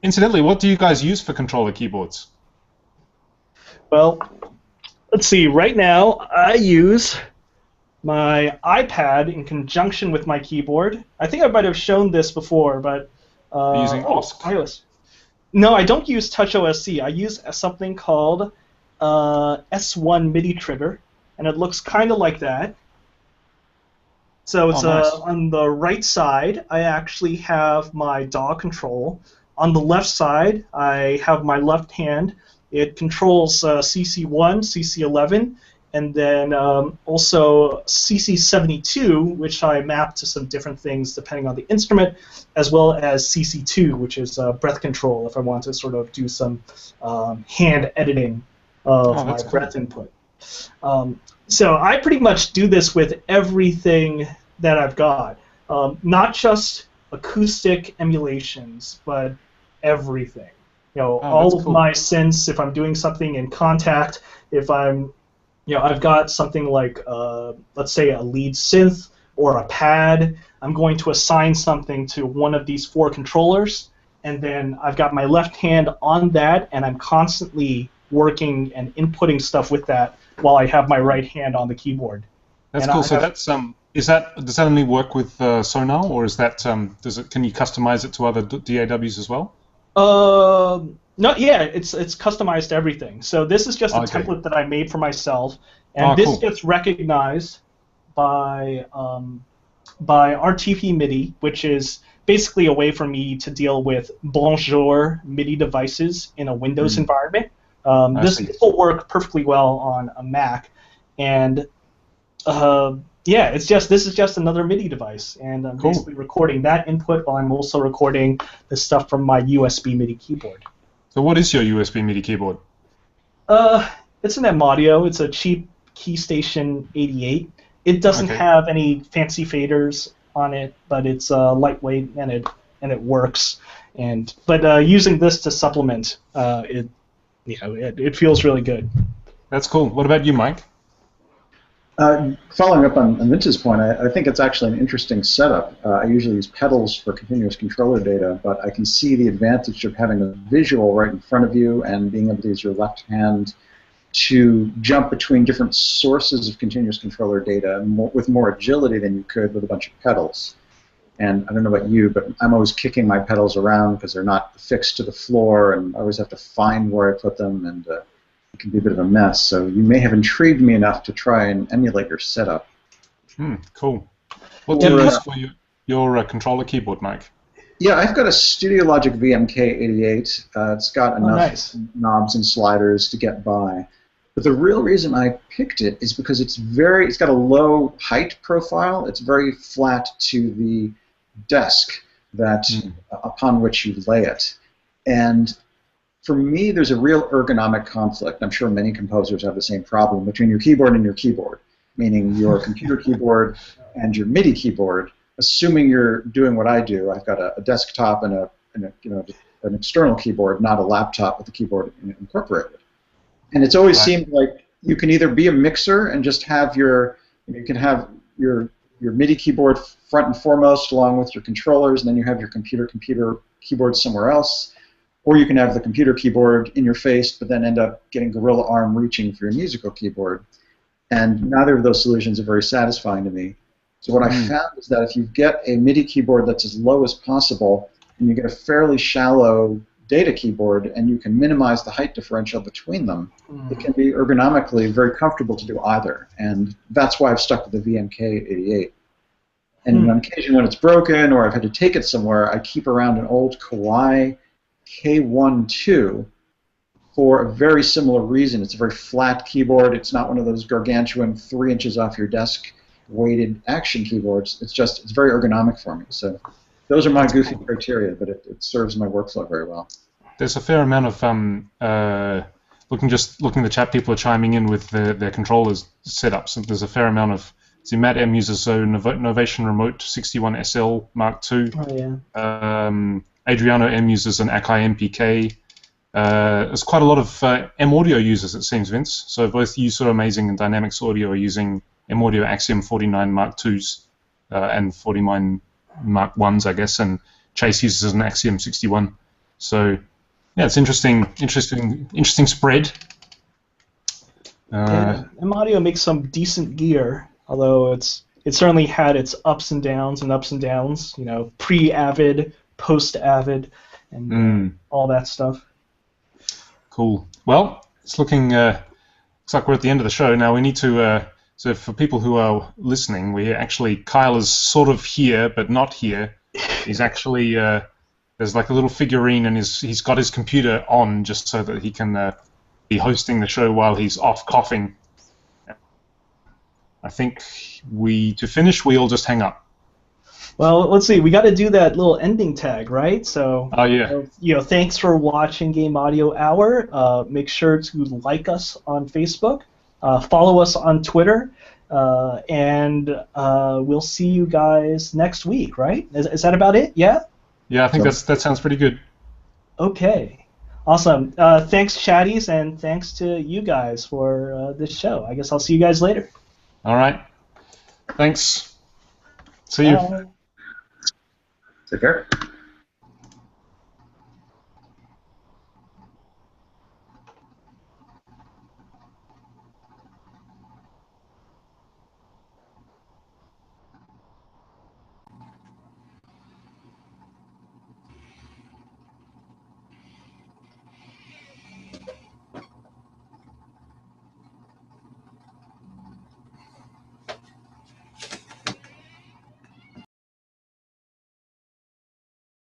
Incidentally, what do you guys use for controller keyboards? Well, let's see. Right now, I use my iPad in conjunction with my keyboard. I think I might have shown this before, but Are you using OSC? iOS. No, I don't use TouchOSC. I use something called S1 MIDI trigger, and it looks kind of like that. So it's nice. on the right side, I actually have my DAW control. On the left side, I have my left hand. It controls CC1, CC11, and then also CC72, which I map to some different things depending on the instrument, as well as CC2, which is breath control if I want to sort of do some hand editing of my breath input. So I pretty much do this with everything that I've got, not just acoustic emulations, but everything. All of my synths. If I'm doing something in Contact, if I'm, I've got something like, let's say, a lead synth or a pad, I'm going to assign something to one of these 4 controllers, and then I've got my left hand on that, and I'm constantly working and inputting stuff with that while I have my right hand on the keyboard. That's cool. So that's does that only work with Sonar, or is that can you customize it to other DAWs as well? No, yeah, it's customized to everything. So this is just a template that I made for myself, and this gets recognized by RTP MIDI, which is basically a way for me to deal with Bonjour MIDI devices in a Windows environment. This will work perfectly well on a Mac, and this is just another MIDI device, and I'm basically recording that input while I'm also recording the stuff from my USB MIDI keyboard. So what is your USB MIDI keyboard? It's an M-Audio. It's a cheap KeyStation 88. It doesn't have any fancy faders on it, but it's lightweight and it works. But using this to supplement, it feels really good. That's cool. What about you, Mike? Following up on Vince's point, I think it's actually an interesting setup. I usually use pedals for continuous controller data, but I can see the advantage of having a visual right in front of you and being able to use your left hand to jump between different sources of continuous controller data with more agility than you could with a bunch of pedals. And I don't know about you, but I'm always kicking my pedals around because they're not fixed to the floor, and I always have to find where I put them, and it can be a bit of a mess. So you may have intrigued me enough to try and emulate your setup. Cool. What do you use for your controller keyboard, Mike? Yeah, I've got a Studio Logic VMK88. It's got enough knobs and sliders to get by. But the real reason I picked it is because it's got a low height profile. It's very flat to the desk upon which you lay it. And for me, there's a real ergonomic conflict. I'm sure many composers have the same problem between your keyboard and your keyboard, meaning your computer keyboard and your MIDI keyboard. Assuming you're doing what I do, I've got a desktop and an external keyboard, not a laptop with the keyboard incorporated. And it's always seemed like you can either be a mixer and just have your MIDI keyboard front and foremost along with your controllers, and then you have your computer keyboard somewhere else. Or you can have the computer keyboard in your face, but then end up getting gorilla arm reaching for your musical keyboard. And neither of those solutions are very satisfying to me. So what I found is that if you get a MIDI keyboard that's as low as possible, and you get a fairly shallow data keyboard, and you can minimize the height differential between them, it can be ergonomically very comfortable to do either. And that's why I've stuck with the VMK88. And on occasion when it's broken or I've had to take it somewhere, I keep around an old Kawai K12 for a very similar reason. It's a very flat keyboard. It's not one of those gargantuan 3 inches off your desk weighted action keyboards. It's very ergonomic for me. So those are my goofy criteria, but it serves my workflow very well. There's a fair amount of looking at the chat. People are chiming in with their controllers setups. And there's a fair amount of Matt M uses Novation Remote 61SL Mark II. Adriano M uses an Akai MPK. There's quite a lot of M Audio users, it seems, Vince. So both you sort of Amazing and Dynamics Audio are using M Audio Axiom 49 Mark IIs and 49 Mark 1s, I guess, and Chase uses an Axiom 61. So yeah, it's interesting spread. M Audio makes some decent gear. Although it certainly had its ups and downs and ups and downs. You know, pre-Avid, post-Avid, and all that stuff. Cool. Well, it's looks like we're at the end of the show now. We need to. So for people who are listening, Kyle is sort of here but not here. He's actually there's like a little figurine, and he's got his computer on just so that he can be hosting the show while he's off coughing. I think to finish, we'll just hang up. Well, let's see. We got to do that little ending tag, right? So, oh yeah. Thanks for watching Game Audio Hour. Make sure to like us on Facebook, follow us on Twitter, and we'll see you guys next week, right? Is that about it? Yeah. Yeah, I think that sounds pretty good. Okay. Awesome. Thanks, chatties, and thanks to you guys for this show. I guess I'll see you guys later. All right. Thanks. See you. Take care.